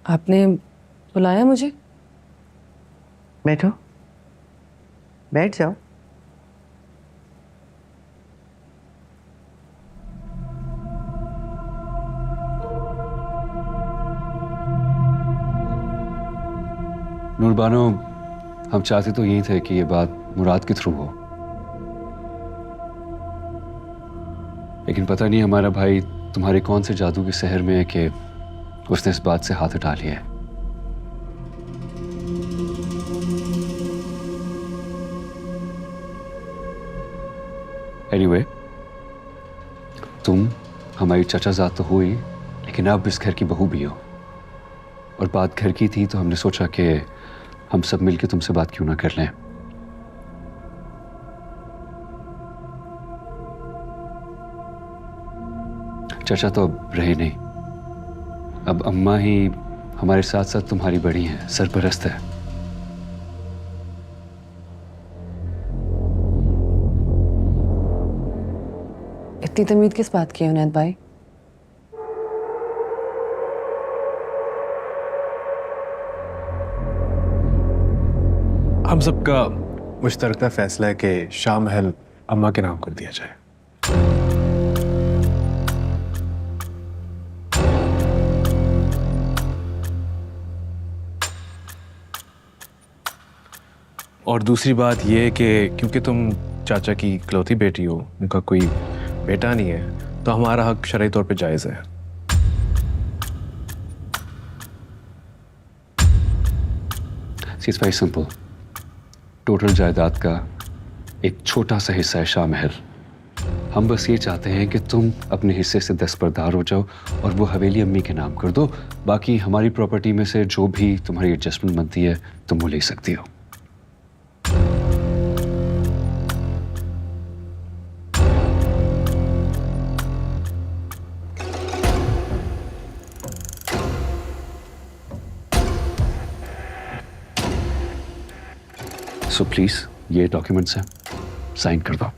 आपने बुलाया मुझे? बैठो, बैठ जाओ। नूरबानो, हम चाहते तो यही थे कि ये बात मुराद के थ्रू हो, लेकिन पता नहीं हमारा भाई तुम्हारे कौन से जादू के सहर में है कि उसने इस बात से हाथ उठा लिया है। एनीवे, तुम हमारी चचाजाद तो हुई, लेकिन अब इस घर की बहू भी हो। और बात घर की थी तो हमने सोचा कि हम सब मिलकर तुमसे बात क्यों ना कर लें। चाचा तो अब रहे नहीं, अब अम्मा ही हमारे साथ साथ तुम्हारी बड़ी हैं, सरपरस्त है। इतनी तमीद किस बात की है उनैद भाई? हम सबका मुश्तरका फैसला है कि शाह महल अम्मा के नाम कर दिया जाए। और दूसरी बात यह है कि क्योंकि तुम चाचा की इकलौती बेटी हो, उनका कोई बेटा नहीं है, तो हमारा हक शरई तौर पे जायज़ है। It's very simple. टोटल जायदाद का एक छोटा सा हिस्सा है शाह महल। हम बस ये चाहते हैं कि तुम अपने हिस्से से दस्तबरदार हो जाओ और वो हवेली अम्मी के नाम कर दो। बाकी हमारी प्रॉपर्टी में से जो भी तुम्हारी एडजस्टमेंट बनती है तुम वो ले सकती हो। सो प्लीज ये डॉक्यूमेंट्स हैं, साइन कर दो।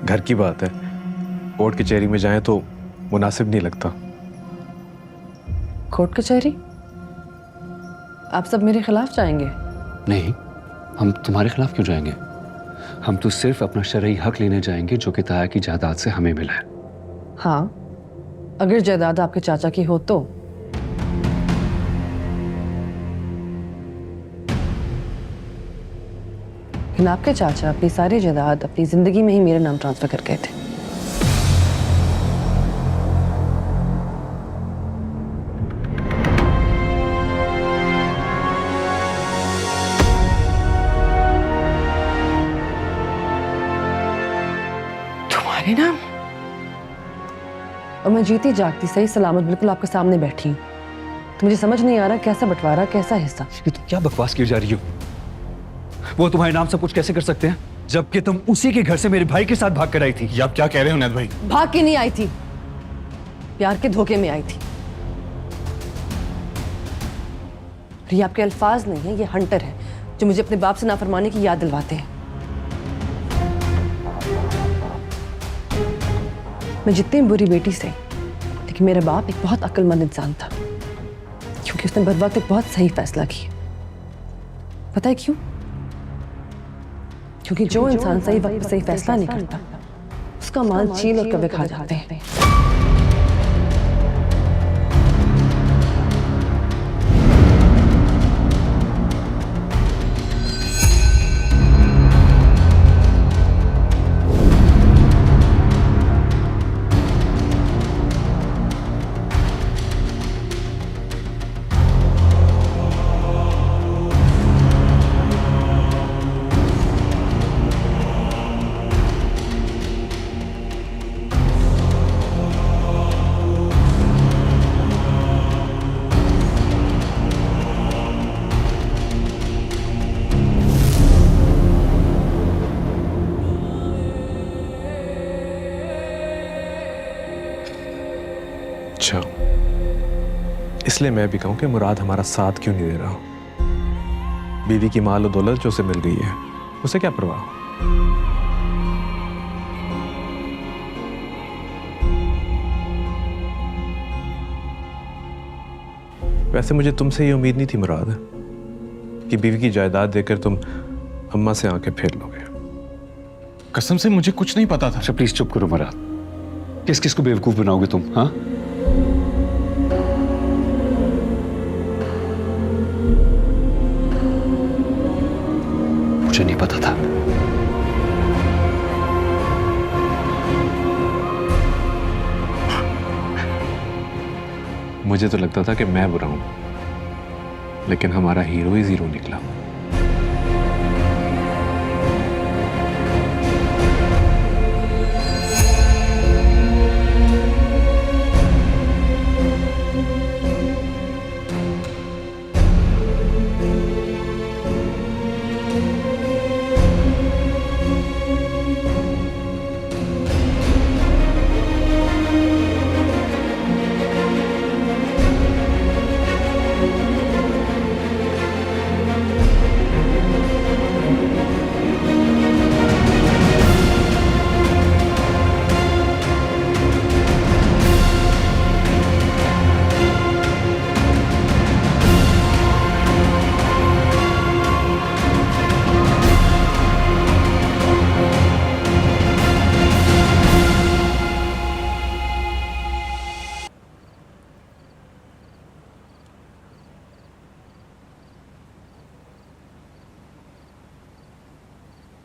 घर की बात है, कोर्ट कचहरी में जाएं तो मुनासिब नहीं लगता। कोर्ट कचहरी? आप सब मेरे खिलाफ जाएंगे? नहीं, हम तुम्हारे खिलाफ क्यों जाएंगे? हम तो सिर्फ अपना शरई हक लेने जाएंगे जो कि ताया की जायदाद से हमें मिला है। हाँ, अगर जायदाद आपके चाचा की हो तो। लेकिन आपके चाचा अपनी सारी जायदाद अपनी जिंदगी में ही मेरे नाम ट्रांसफर कर गए थे। तुम्हारे नाम? और मैं जीती जागती सही सलामत बिल्कुल आपके सामने बैठी हूँ, तो मुझे समझ नहीं आ रहा कैसा बंटवारा, कैसा हिस्सा। ये तुम क्या बकवास की जा रही हो? वो तुम्हारे नाम सब कुछ कैसे कर सकते हैं जबकि तुम उसी के घर से मेरे भाई के साथ भाग कर आई थी? ये आप क्या कह रहे हो नैद भाई? भाग के नहीं आई थी, प्यार के धोखे में आई थी। और ये आपके अल्फाज नहीं है, ये हंटर है जो मुझे अपने बाप से नाफरमानी की याद दिलवाते हैं। मैं जितनी बुरी बेटी से, लेकिन मेरा बाप एक बहुत अक्लमंद इंसान था, क्योंकि उसने बर वक्त एक बहुत सही फैसला किया। पता है क्यों? क्योंकि जो इंसान सही वक्त पर सही फैसला नहीं करता, उसका माल चील और कब्र खा जाते हैं। अच्छा, इसलिए मैं भी कहूं कि मुराद हमारा साथ क्यों नहीं दे रहा? बीवी की माल और दौलत जो उसे मिल गई है, उसे क्या परवाह? वैसे मुझे तुमसे ये उम्मीद नहीं थी मुराद, कि बीवी की जायदाद देकर तुम अम्मा से आंखें फेर लोगे। कसम से मुझे कुछ नहीं पता था। अच्छा प्लीज चुप करो मुराद। किस किस को बेवकूफ बनाओगे तुम? हाँ, मुझे नहीं पता था। मुझे तो लगता था कि मैं बुरा हूं, लेकिन हमारा हीरो ही जीरो निकला।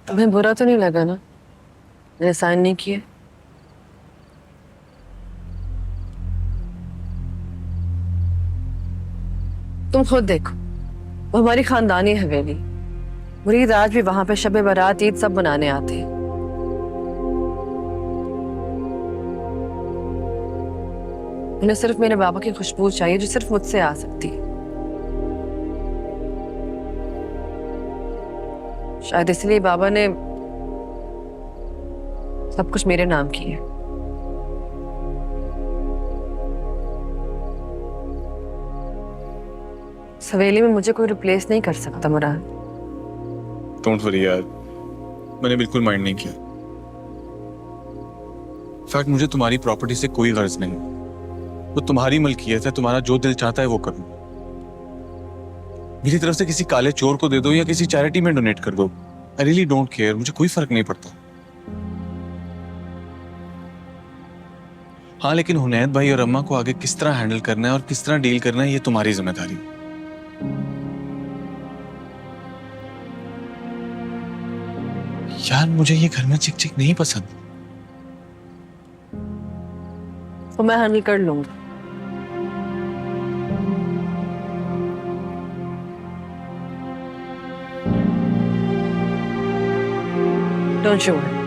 तुम्हें बुरा तो नहीं लगा ना मैंने साइन नहीं किए? तुम खुद देखो, वो हमारी खानदानी हवेली। मुरीद आज भी वहां पे शब बारात ईद सब मनाने आते हैं। उन्हें सिर्फ मेरे बाबा की खुशबू चाहिए, जो सिर्फ मुझसे आ सकती है। शायद इसलिए बाबा ने सब कुछ मेरे नाम किया। इस हवेली में मुझे कोई रिप्लेस नहीं कर सकता मुराद। डोंट वरी यार, मैंने बिल्कुल माइंड नहीं किया। इनफैक्ट मुझे तुम्हारी प्रॉपर्टी से कोई गर्ज नहीं, वो तुम्हारी मलकियत है, तुम्हारा जो दिल चाहता है वो करो। मेरी तरफ से किसी काले चोर को दे दो या किसी चैरिटी में डोनेट कर दो, आई रियली डोंट केयर, मुझे कोई फर्क नहीं पड़ता। हाँ, लेकिन हुनैद भाई और अम्मा को आगे किस तरह हैंडल करना है और किस तरह डील करना है, ये तुम्हारी जिम्मेदारी। यार मुझे ये घर में चिक चिक नहीं पसंद। तो मैं हैंडल कर लूंगा। Don't you worry.